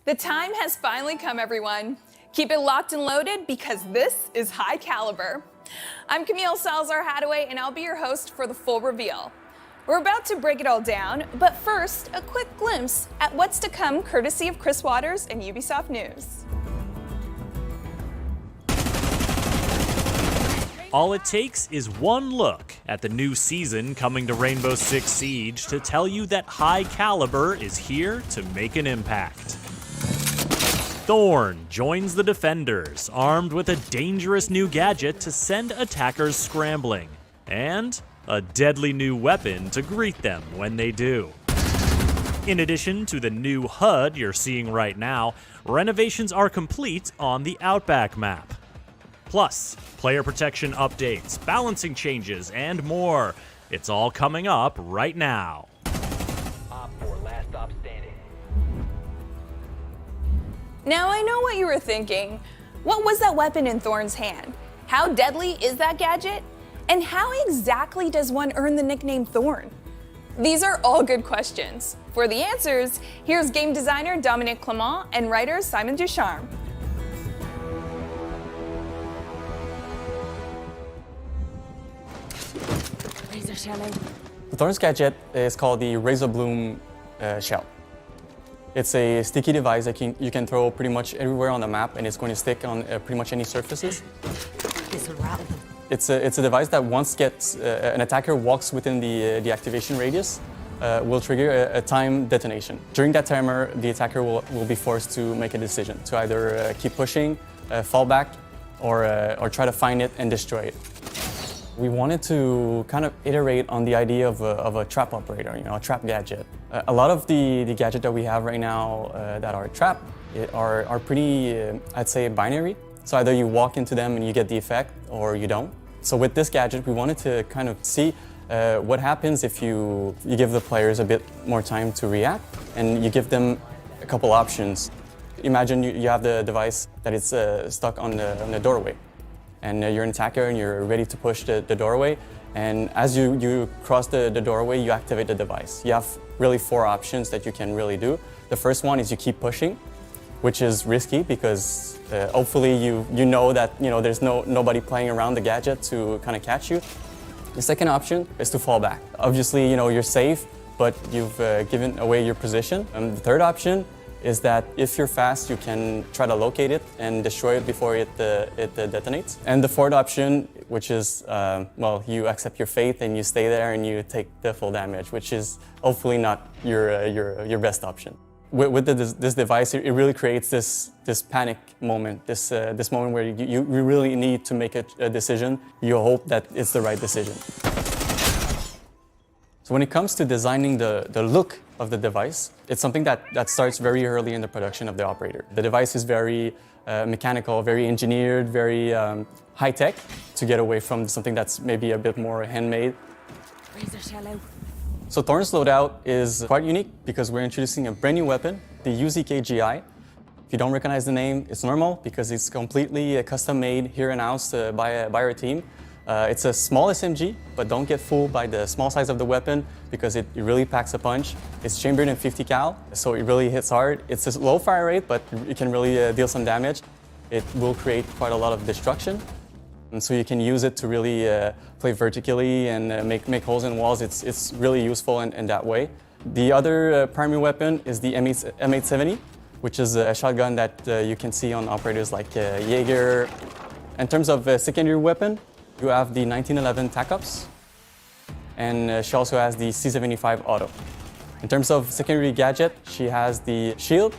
The time has finally come, everyone. Keep it locked and loaded because this is High Caliber. I'm Camille Salazar-Hadaway, and I'll be your host for the full reveal. We're about to break it all down, but first, a quick glimpse at what's to come courtesy of Chris Waters and Ubisoft News. All it takes is one look at the new season coming to Rainbow Six Siege to tell you that High Caliber is here to make an impact. Thorn joins the defenders, armed with a dangerous new gadget to send attackers scrambling, and a deadly new weapon to greet them when they do. In addition to the new HUD you're seeing right now, renovations are complete on the Outback map. Plus, player protection updates, balancing changes, and more. It's all coming up right now. Now I know what you were thinking. What was that weapon in Thorn's hand? How deadly is that gadget? And how exactly does one earn the nickname Thorn? These are all good questions. For the answers, here's game designer Dominic Clement and writer Simon Ducharme. The Thorn's gadget is called the Razor Bloom shell. It's a sticky device that you can throw pretty much everywhere on the map, and it's going to stick on pretty much any surfaces. It's a device that once an attacker walks within the activation radius, will trigger a time detonation. During that timer, the attacker will be forced to make a decision to either keep pushing, fall back, or try to find it and destroy it. We wanted to kind of iterate on the idea of a trap operator, a trap gadget. A lot of the gadget that we have right now that are trap are pretty, I'd say, binary. So either you walk into them and you get the effect, or you don't. So with this gadget, we wanted to kind of see what happens if you give the players a bit more time to react, and you give them a couple options. Imagine you have the device that is stuck on the doorway. And you're an attacker and you're ready to push the doorway. And as you cross the doorway, you activate the device. You have really 4 options that you can really do. The first one is you keep pushing, which is risky because hopefully you know that there's nobody playing around the gadget to kind of catch you. The second option is to fall back. Obviously, you're safe, but you've given away your position. And the third option is that if you're fast, you can try to locate it and destroy it before it detonates. And the fourth option, which is, you accept your fate and you stay there and you take the full damage, which is hopefully not your best option. With this device, it really creates this panic moment, this moment where you really need to make a decision. You hope that it's the right decision. So when it comes to designing the look of the device, it's something that starts very early in the production of the operator. The device is very mechanical, very engineered, very high-tech to get away from something that's maybe a bit more handmade. So Thorn's loadout is quite unique because we're introducing a brand new weapon, the UZKGI. If you don't recognize the name, it's normal because it's completely custom-made here in-house by our team. It's a small SMG, but don't get fooled by the small size of the weapon because it really packs a punch. It's chambered in 50 cal, so it really hits hard. It's a low fire rate, but it can really deal some damage. It will create quite a lot of destruction. And so you can use it to really play vertically and make holes in walls. It's really useful in that way. The other primary weapon is the M870, which is a shotgun that you can see on operators like Jaeger. In terms of secondary weapon, you have the 1911 TAC-UPS, and she also has the C75 Auto. In terms of secondary gadget, she has the shield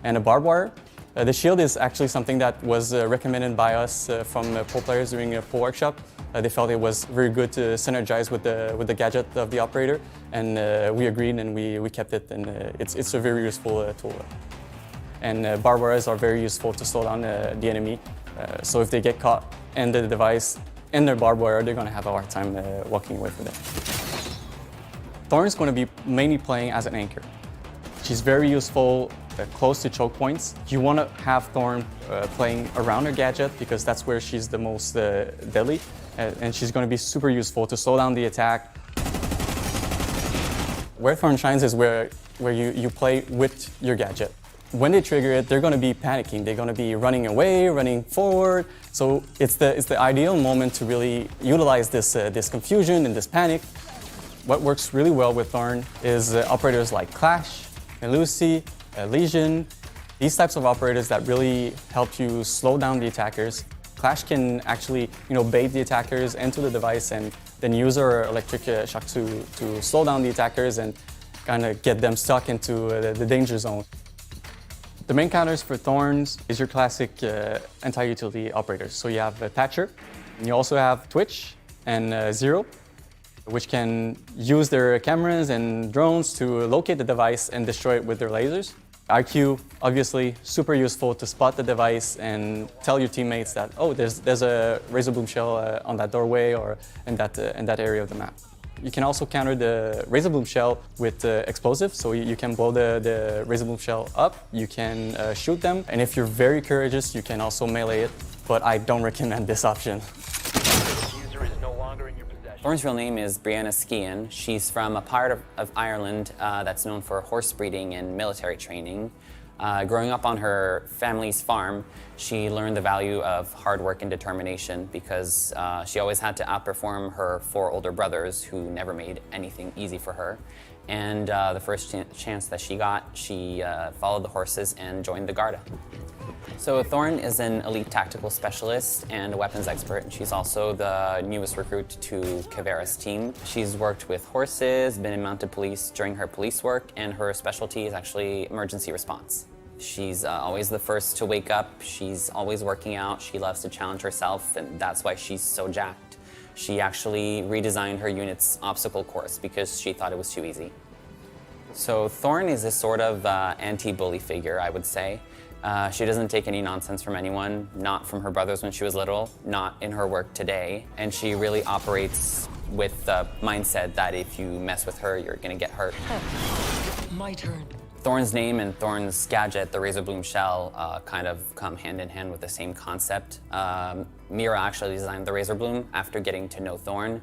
and a barbed wire. The shield is actually something that was recommended by us from pro players during a pro workshop. They felt it was very good to synergize with the gadget of the operator, and we agreed and we kept it, and it's a very useful tool. And barbed wires are very useful to slow down the enemy. So if they get caught in the device and their barbed wire, they're going to have a hard time walking away from it. Thorn's going to be mainly playing as an anchor. She's very useful close to choke points. You want to have Thorn playing around her gadget because that's where she's the most deadly, and she's going to be super useful to slow down the attack. Where Thorn shines is where you play with your gadget. When they trigger it, they're going to be panicking. They're going to be running away, running forward. So it's the ideal moment to really utilize this confusion and this panic. What works really well with Thorn is operators like Clash, Lucy, Legion. These types of operators that really help you slow down the attackers. Clash can actually, bait the attackers into the device and then use our electric shock to slow down the attackers and kind of get them stuck into the danger zone. The main counters for Thorns is your classic anti-utility operators. So you have Thatcher, and you also have Twitch and Zero, which can use their cameras and drones to locate the device and destroy it with their lasers. IQ, obviously, super useful to spot the device and tell your teammates that, oh, there's a razor bloom shell on that doorway or in that area of the map. You can also counter the razor bloom shell with explosives, so you can blow the razor bloom shell up, you can shoot them, and if you're very courageous, you can also melee it, but I don't recommend this option. Thorn's real name is Brianna Skean. She's from a part of Ireland that's known for horse breeding and military training. Growing up on her family's farm, she learned the value of hard work and determination because she always had to outperform her 4 older brothers who never made anything easy for her. And the first chance that she got, she followed the horses and joined the Garda. So Thorn is an elite tactical specialist and a weapons expert, and she's also the newest recruit to Cavera's team. She's worked with horses, been in mounted police during her police work, and her specialty is actually emergency response. She's always the first to wake up, she's always working out, she loves to challenge herself, and that's why she's so jacked. She actually redesigned her unit's obstacle course because she thought it was too easy. So Thorn is a sort of anti-bully figure, I would say. She doesn't take any nonsense from anyone, not from her brothers when she was little, not in her work today, and she really operates with the mindset that if you mess with her, you're gonna get hurt. My turn. Thorn's name and Thorn's gadget, the Razor Bloom Shell, kind of come hand in hand with the same concept. Mira actually designed the Razor Bloom after getting to know Thorn,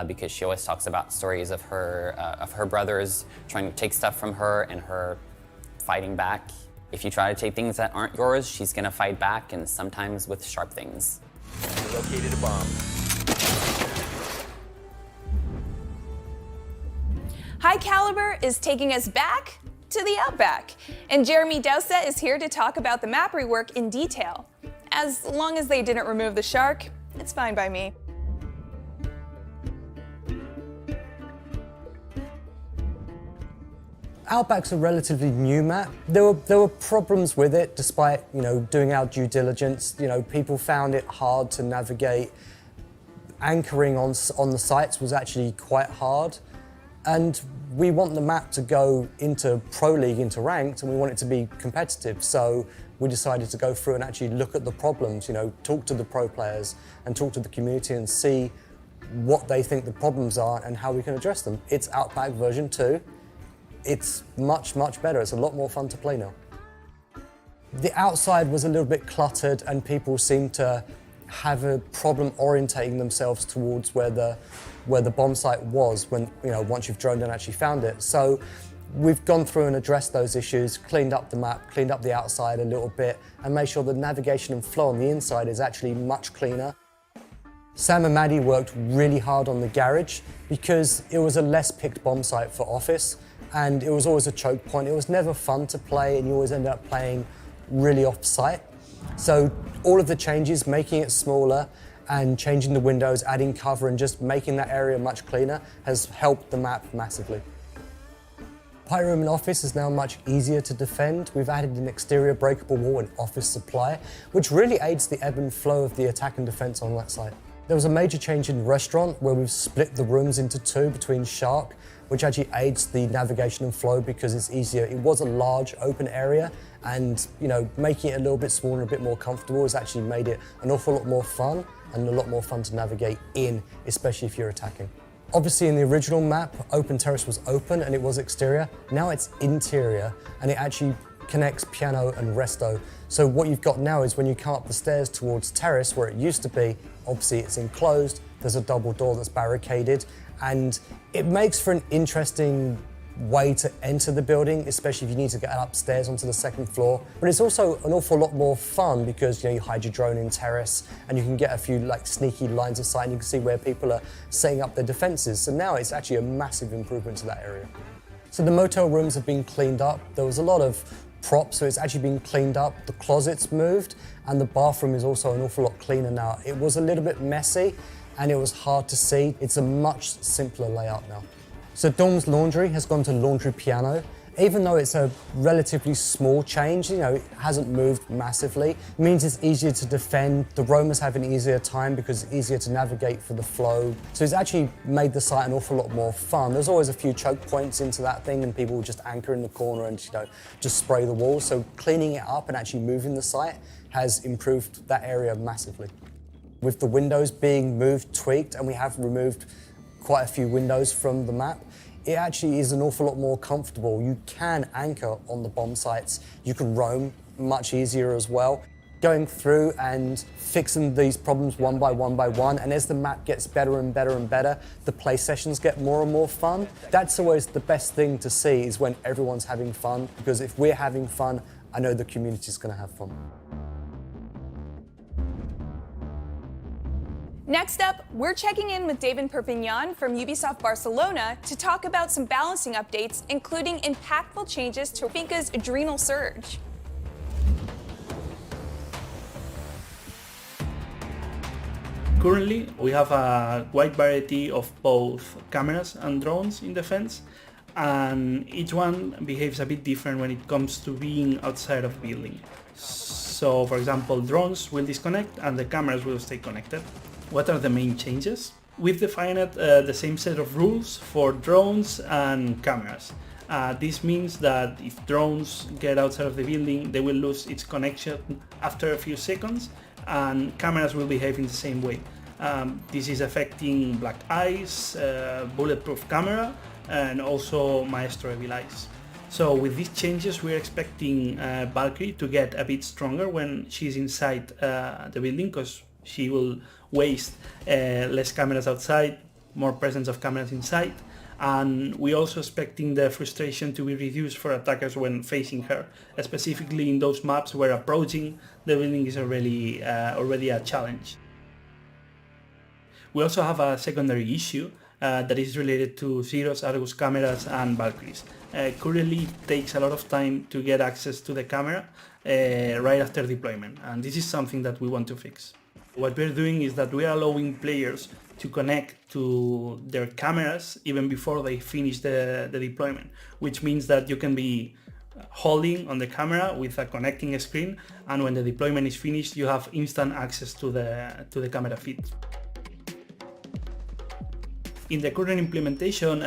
because she always talks about stories of her brothers trying to take stuff from her and her fighting back. If you try to take things that aren't yours, she's gonna fight back, and sometimes with sharp things. You located a bomb. High Calibre is taking us back to the Outback, and Jeremy Doucet is here to talk about the map rework in detail. As long as they didn't remove the shark, it's fine by me. Outback's a relatively new map. There were problems with it, despite doing our due diligence. People found it hard to navigate. Anchoring on the sites was actually quite hard, and we want the map to go into Pro League, into ranked, and we want it to be competitive. So we decided to go through and actually look at the problems. Talk to the pro players and talk to the community and see what they think the problems are and how we can address them. It's Outback version 2. It's much, much better. It's a lot more fun to play now. The outside was a little bit cluttered and people seemed to have a problem orientating themselves towards where the bomb site was when, once you've droned and actually found it. So we've gone through and addressed those issues, cleaned up the map, cleaned up the outside a little bit, and made sure the navigation and flow on the inside is actually much cleaner. Sam and Maddie worked really hard on the garage because it was a less picked bomb site for Office, and it was always a choke point. It was never fun to play, and you always ended up playing really off-site. So all of the changes, making it smaller and changing the windows, adding cover, and just making that area much cleaner has helped the map massively. Pirate Room and Office is now much easier to defend. We've added an exterior breakable wall and office supply, which really aids the ebb and flow of the attack and defense on that site. There was a major change in restaurant where we've split the rooms into 2 between Shark, which actually aids the navigation and flow because it's easier. It was a large open area, and making it a little bit smaller and a bit more comfortable has actually made it an awful lot more fun and a lot more fun to navigate in, especially if you're attacking. Obviously in the original map, Open Terrace was open and it was exterior. Now it's interior and it actually connects piano and resto. So what you've got now is when you come up the stairs towards Terrace, where it used to be, obviously it's enclosed, there's a double door that's barricaded, and it makes for an interesting way to enter the building, especially if you need to get upstairs onto the second floor. But it's also an awful lot more fun because you hide your drone in terrace and you can get a few sneaky lines of sight and you can see where people are setting up their defenses. So now it's actually a massive improvement to that area. So the motel rooms have been cleaned up. There was a lot of props, so it's actually been cleaned up. The closet's moved and the bathroom is also an awful lot cleaner now. It was a little bit messy and it was hard to see. It's a much simpler layout now. So Dom's laundry has gone to laundry piano. Even though it's a relatively small change, it hasn't moved massively. It means it's easier to defend. The roamers have an easier time because it's easier to navigate for the flow. So it's actually made the site an awful lot more fun. There's always a few choke points into that thing and people will just anchor in the corner and just spray the walls. So cleaning it up and actually moving the site has improved that area massively. With the windows being moved, tweaked, and we have removed quite a few windows from the map, it actually is an awful lot more comfortable. You can anchor on the bomb sites. You can roam much easier as well. Going through and fixing these problems one by one, and as the map gets better and better and better, the play sessions get more and more fun. That's always the best thing to see, is when everyone's having fun, because if we're having fun, I know the community's gonna have fun. Next up, we're checking in with David Perpignan from Ubisoft Barcelona to talk about some balancing updates, including impactful changes to Finca's Adrenal Surge. Currently, we have a wide variety of both cameras and drones in defense, and each one behaves a bit different when it comes to being outside of building. So, for example, drones will disconnect and the cameras will stay connected. What are the main changes? We've defined the same set of rules for drones and cameras. This means that if drones get outside of the building, they will lose its connection after a few seconds, and cameras will behave in the same way. This is affecting Black Eyes, Bulletproof Camera, and also Maestro Evil Eyes. So with these changes, we're expecting Valkyrie to get a bit stronger when she's inside the building, because she will waste less cameras outside, more presence of cameras inside, and we're also expecting the frustration to be reduced for attackers when facing her, specifically in those maps where approaching the building is already a challenge. We also have a secondary issue that is related to Zero's Argus cameras and Valkyries. Currently it takes a lot of time to get access to the camera right after deployment, and this is something that we want to fix. What we're doing is that we are allowing players to connect to their cameras even before they finish the deployment, which means that you can be holding on the camera with a connecting screen, and when the deployment is finished, you have instant access to the camera feed. In the current implementation,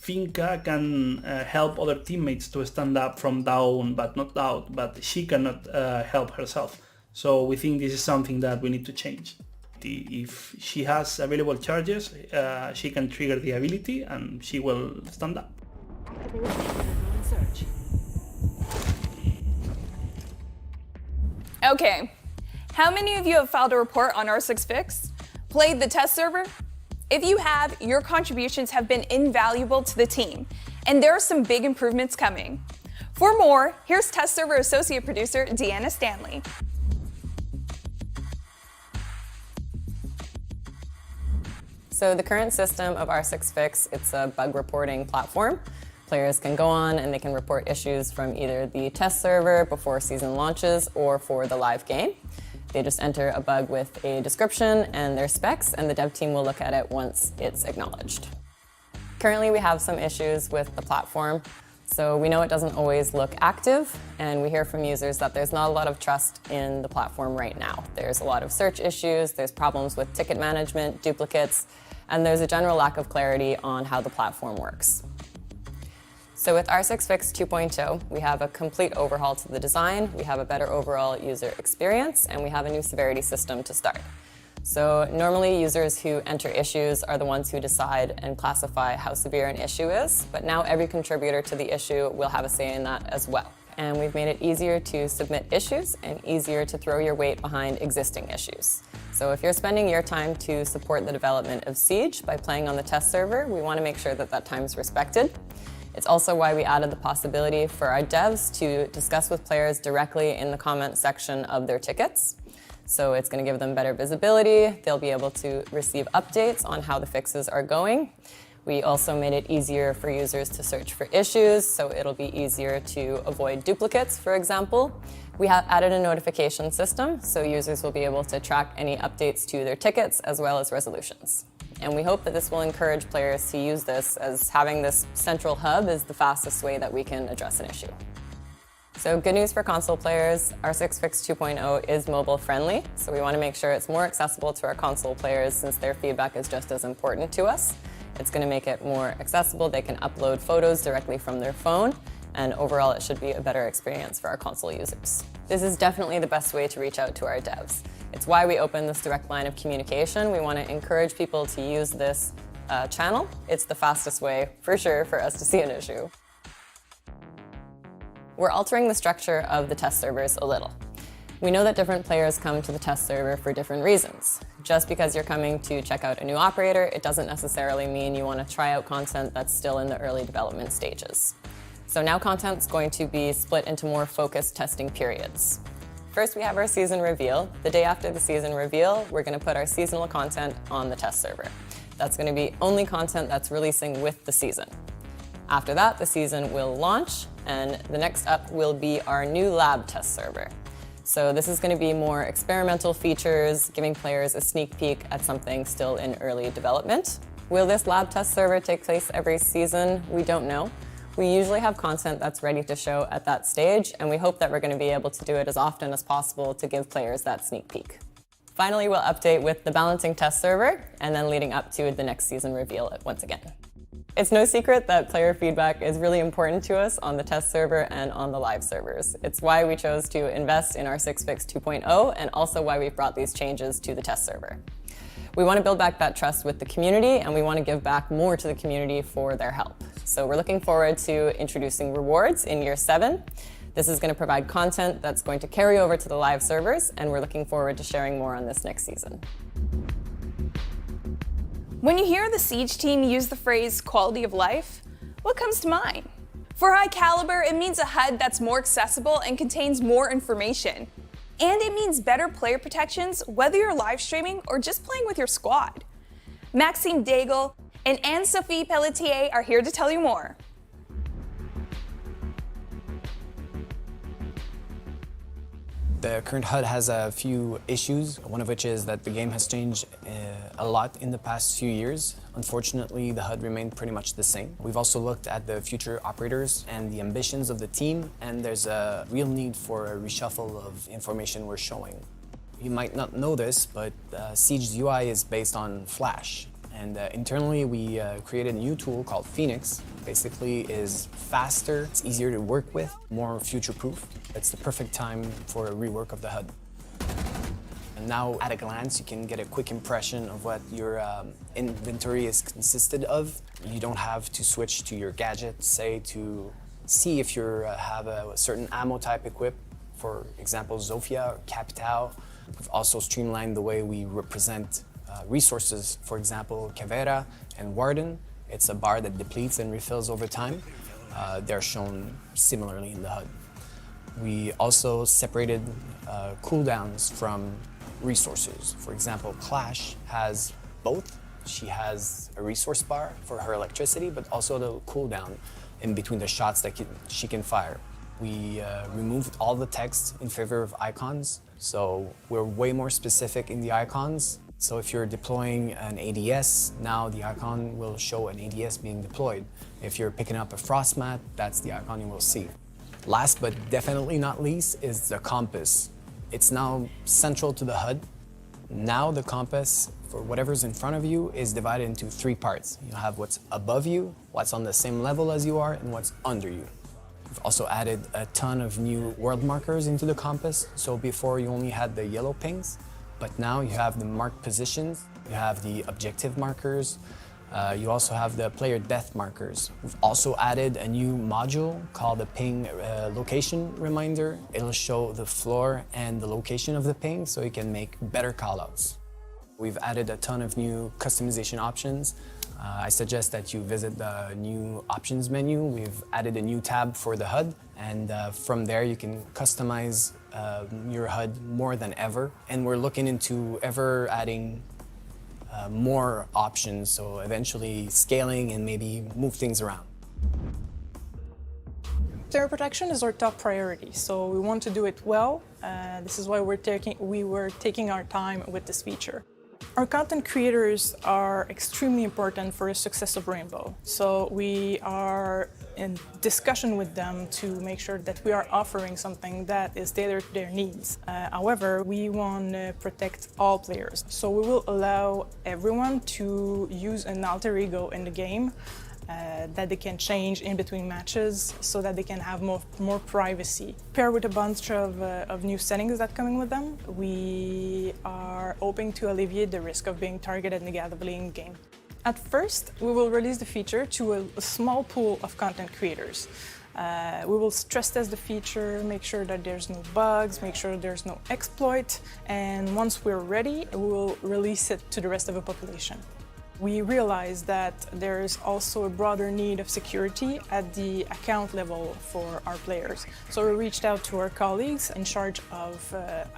Finca can help other teammates to stand up from down but not out, but she cannot help herself. So we think this is something that we need to change. If she has available charges, she can trigger the ability and she will stand up. Okay, how many of you have filed a report on R6 Fix? Played the test server? If you have, your contributions have been invaluable to the team, and there are some big improvements coming. For more, here's test server associate producer Deanna Stanley. So the current system of R6 Fix, it's a bug reporting platform. Players can go on and they can report issues from either the test server before season launches or for the live game. They just enter a bug with a description and their specs, and the dev team will look at it once it's acknowledged. Currently, we have some issues with the platform. So we know it doesn't always look active, and we hear from users that there's not a lot of trust in the platform right now. There's a lot of search issues, there's problems with ticket management, duplicates, and there's a general lack of clarity on how the platform works. So with R6 Fix 2.0, we have a complete overhaul to the design, we have a better overall user experience, and we have a new severity system to start. So normally users who enter issues are the ones who decide and classify how severe an issue is, but now every contributor to the issue will have a say in that as well. And we've made it easier to submit issues and easier to throw your weight behind existing issues. So if you're spending your time to support the development of Siege by playing on the test server, we want to make sure that that time is respected. It's also why we added the possibility for our devs to discuss with players directly in the comment section of their tickets. So it's going to give them better visibility. They'll be able to receive updates on how the fixes are going. We also made it easier for users to search for issues, so it'll be easier to avoid duplicates, for example. We have added a notification system, so users will be able to track any updates to their tickets as well as resolutions. And we hope that this will encourage players to use this, as having this central hub is the fastest way that we can address an issue. So good news for console players, our SixFix 2.0 is mobile friendly, so we want to make sure it's more accessible to our console players since their feedback is just as important to us. It's going to make it more accessible. They can upload photos directly from their phone, and overall it should be a better experience for our console users. This is definitely the best way to reach out to our devs. It's why we opened this direct line of communication. We want to encourage people to use this channel. It's the fastest way, for sure, for us to see an issue. We're altering the structure of the test servers a little. We know that different players come to the test server for different reasons. Just because you're coming to check out a new operator, it doesn't necessarily mean you want to try out content that's still in the early development stages. So now content's going to be split into more focused testing periods. First, we have our season reveal. The day after the season reveal, we're going to put our seasonal content on the test server. That's going to be only content that's releasing with the season. After that, the season will launch, and the next up will be our new lab test server. So this is going to be more experimental features, giving players a sneak peek at something still in early development. Will this lab test server take place every season? We don't know. We usually have content that's ready to show at that stage, and we hope that we're going to be able to do it as often as possible to give players that sneak peek. Finally, we'll update with the balancing test server, and then leading up to the next season reveal once again. It's no secret that player feedback is really important to us on the test server and on the live servers. It's why we chose to invest in our SixFix 2.0 and also why we've brought these changes to the test server. We want to build back that trust with the community, and we want to give back more to the community for their help. So we're looking forward to introducing rewards in year 7. This is going to provide content that's going to carry over to the live servers, and we're looking forward to sharing more on this next season. When you hear the Siege team use the phrase quality of life, what comes to mind? For Calibre, it means a HUD that's more accessible and contains more information. And it means better player protections, whether you're live streaming or just playing with your squad. Maxime Daigle and Anne-Sophie Pelletier are here to tell you more. The current HUD has a few issues, one of which is that the game has changed a lot in the past few years. Unfortunately, the HUD remained pretty much the same. We've also looked at the future operators and the ambitions of the team, and there's a real need for a reshuffle of information we're showing. You might not know this, but Siege's UI is based on Flash. And internally, we created a new tool called Phoenix. Basically, is faster, it's easier to work with, more future-proof. It's the perfect time for a rework of the HUD. And now, at a glance, you can get a quick impression of what your inventory is consisted of. You don't have to switch to your gadget, say, to see if you have a certain ammo type equipped. For example, Zofia or Capital. We've also streamlined the way we represent resources, for example, Cavera and Warden. It's a bar that depletes and refills over time. They're shown similarly in the HUD. We also separated cooldowns from resources. For example, Clash has both. She has a resource bar for her electricity, but also the cooldown in between the shots that she can fire. We removed all the text in favor of icons, so we're way more specific in the icons. So if you're deploying an ADS, now the icon will show an ADS being deployed. If you're picking up a frost mat, that's the icon you will see. Last but definitely not least is the compass. It's now central to the HUD. Now the compass, for whatever's in front of you, is divided into 3 parts. You have what's above you, what's on the same level as you are, and what's under you. We've also added a ton of new world markers into the compass. So before you only had the yellow pings, but now you have the marked positions, you have the objective markers, you also have the player death markers. We've also added a new module called the ping location reminder. It'll show the floor and the location of the ping so you can make better callouts. We've added a ton of new customization options. I suggest that you visit the new options menu. We've added a new tab for the HUD, and from there you can customize your HUD more than ever. And we're looking into ever adding more options, so eventually scaling and maybe move things around. Terror protection is our top priority, so we want to do it well. This is why we were taking our time with this feature. Our content creators are extremely important for the success of Rainbow, so we are in discussion with them to make sure that we are offering something that is tailored to their needs. However, we want to protect all players, so we will allow everyone to use an alter ego in the game that they can change in between matches so that they can have more privacy. Paired with a bunch of new settings that coming with them, we are hoping to alleviate the risk of being targeted negatively in game. At first, we will release the feature to a small pool of content creators. We will stress test the feature, make sure that there's no bugs, make sure there's no exploit, and once we're ready, we will release it to the rest of the population. We realize that there is also a broader need of security at the account level for our players. So we reached out to our colleagues in charge of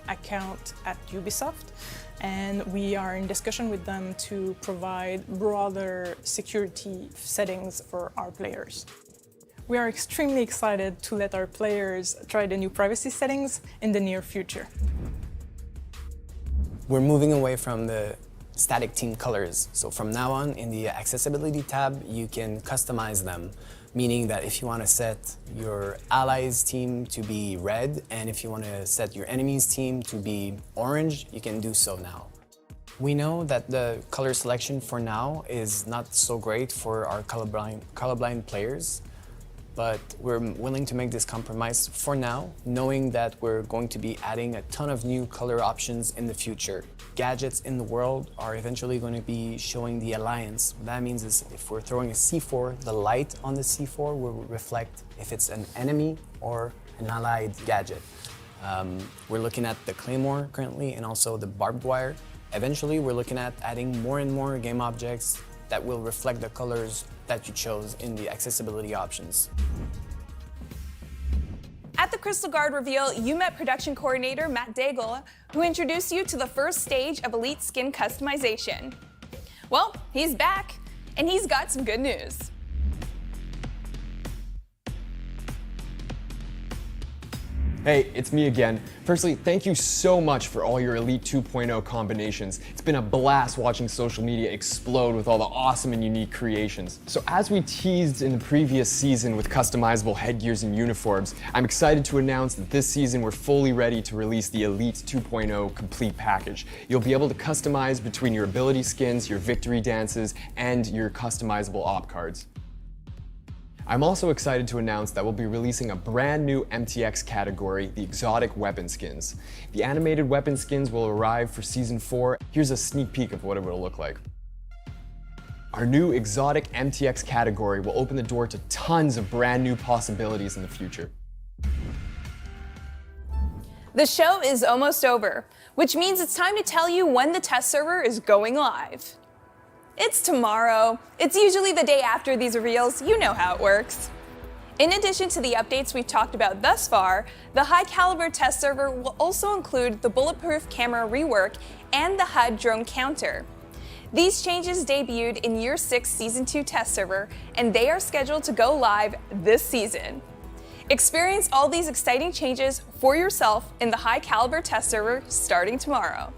account at Ubisoft, and we are in discussion with them to provide broader security settings for our players. We are extremely excited to let our players try the new privacy settings in the near future. We're moving away from the static team colors. So from now on, in the accessibility tab, you can customize them, meaning that if you want to set your allies team to be red, and if you want to set your enemies team to be orange, you can do so now. We know that the color selection for now is not so great for our colorblind players, but we're willing to make this compromise for now, knowing that we're going to be adding a ton of new color options in the future. Gadgets in the world are eventually going to be showing the alliance. What that means is if we're throwing a C4, the light on the C4 will reflect if it's an enemy or an allied gadget. We're looking at the Claymore currently and also the barbed wire. Eventually, we're looking at adding more and more game objects that will reflect the colors that you chose in the accessibility options. At the Crystal Guard reveal, you met production coordinator Matt Daigle, who introduced you to the first stage of Elite skin customization. Well, he's back, and he's got some good news. Hey, it's me again. Firstly, thank you so much for all your Elite 2.0 combinations. It's been a blast watching social media explode with all the awesome and unique creations. So as we teased in the previous season with customizable headgears and uniforms, I'm excited to announce that this season we're fully ready to release the Elite 2.0 complete package. You'll be able to customize between your ability skins, your victory dances, and your customizable op cards. I'm also excited to announce that we'll be releasing a brand new MTX category, the exotic weapon skins. The animated weapon skins will arrive for Season 4. Here's a sneak peek of what it will look like. Our new exotic MTX category will open the door to tons of brand new possibilities in the future. The show is almost over, which means it's time to tell you when the test server is going live. It's tomorrow. It's usually the day after these reveals. You know how it works. In addition to the updates we've talked about thus far, the high caliber test server will also include the bulletproof camera rework and the HUD drone counter. These changes debuted in Year 6 Season 2 test server, and they are scheduled to go live this season. Experience all these exciting changes for yourself in the high caliber test server starting tomorrow.